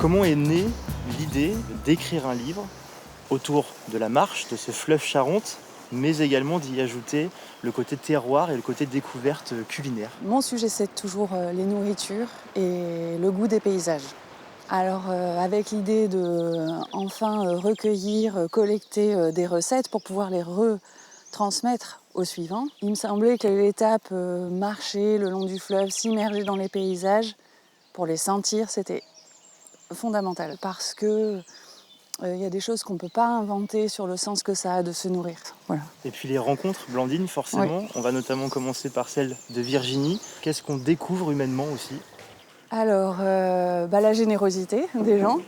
Comment est née l'idée d'écrire un livre autour de la marche de ce fleuve Charente, mais également d'y ajouter le côté terroir et le côté découverte culinaire? Mon sujet, c'est toujours les nourritures et le goût des paysages. Alors, avec l'idée de enfin recueillir, collecter des recettes pour pouvoir les retransmettre aux suivants, il me semblait que l'étape marcher le long du fleuve, s'immerger dans les paysages, pour les sentir, c'était fondamental. Parce que y a des choses qu'on ne peut pas inventer sur le sens que ça a de se nourrir. Voilà. Et puis les rencontres, Blandine, forcément. Oui. On va notamment commencer par celle de Virginie. Qu'est-ce qu'on découvre humainement aussi? Alors, la générosité des gens.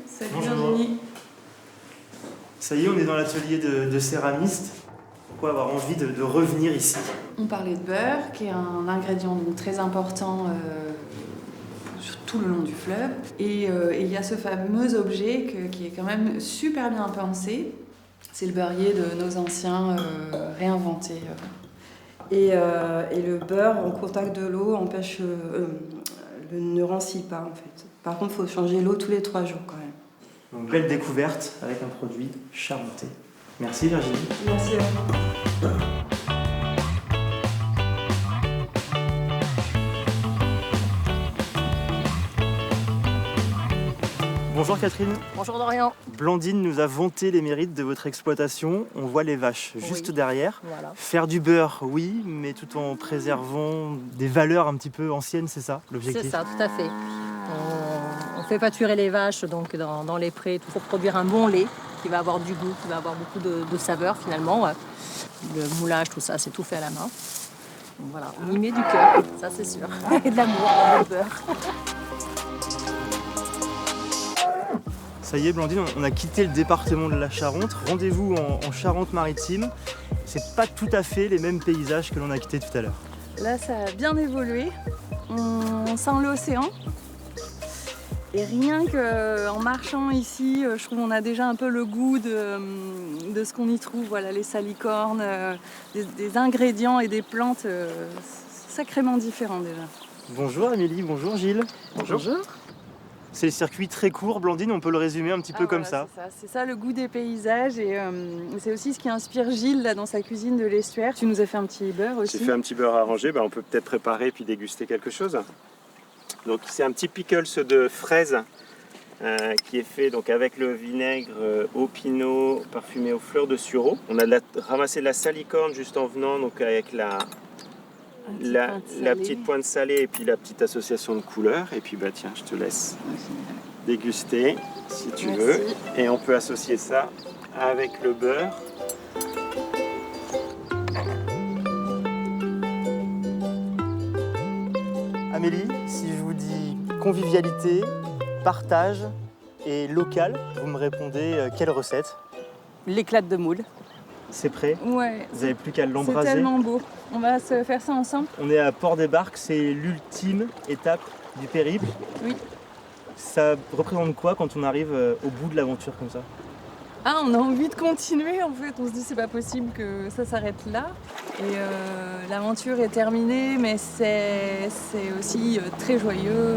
Salut Bonjour. Virginie. Ça y est, on est dans l'atelier de céramiste. Pourquoi avoir envie de revenir ici? On parlait de beurre, qui est un ingrédient donc très important sur tout le long du fleuve. Et il y a ce fameux objet qui est quand même super bien pensé. C'est le beurrier de nos anciens réinventé. Et le beurre au contact de l'eau empêche, ne rancit pas en fait. Par contre, il faut changer l'eau tous les 3 jours quand même. Donc, belle découverte avec un produit charentais. Merci Virginie. Merci à vous. Bonjour Catherine. Bonjour Dorian. Blandine nous a vanté les mérites de votre exploitation. On voit les vaches juste Oui. derrière. Voilà. Faire du beurre, oui, mais tout en préservant des valeurs un petit peu anciennes, c'est ça l'objectif? C'est ça, tout à fait. On fait pâturer les vaches donc dans les prés pour produire un bon lait qui va avoir du goût, qui va avoir beaucoup de saveur finalement. Le moulage, tout ça, c'est tout fait à la main. Donc voilà, on y met du cœur, ça c'est sûr. Et de l'amour dans le beurre. Ça y est Blandine, on a quitté le département de la Charente. Rendez-vous en Charente-Maritime. C'est pas tout à fait les mêmes paysages que l'on a quittés tout à l'heure. Là, ça a bien évolué. On sent l'océan. Et rien qu'en marchant ici, je trouve qu'on a déjà un peu le goût de ce qu'on y trouve. Voilà, les salicornes, des ingrédients et des plantes sacrément différents déjà. Bonjour Amélie, bonjour Gilles. Bonjour. C'est le circuit très court, Blandine, on peut le résumer un petit peu comme ça. C'est ça le goût des paysages et c'est aussi ce qui inspire Gilles là, dans sa cuisine de l'estuaire. Tu nous as fait un petit beurre aussi. J'ai fait un petit beurre arrangé, on peut peut-être préparer et puis déguster quelque chose. Donc c'est un petit pickles de fraises qui est fait donc avec le vinaigre au pinot parfumé aux fleurs de sureau. On a ramassé de la salicorne juste en venant, donc avec la petite pointe salée et puis la petite association de couleurs. Et puis tiens, je te laisse déguster si tu veux. Et on peut associer ça avec le beurre. Amélie, si je vous dis convivialité, partage et local, vous me répondez quelle recette? L'éclate de moule. C'est prêt? Ouais. Vous n'avez plus qu'à C'est l'embraser. tellement beau. On va se faire ça ensemble. On est à Port-des-Barques, c'est l'ultime étape du périple. Oui. Ça représente quoi quand on arrive au bout de l'aventure comme ça? Ah, on a envie de continuer en fait. On se dit c'est pas possible que ça s'arrête là. Et l'aventure est terminée, mais c'est aussi très joyeux.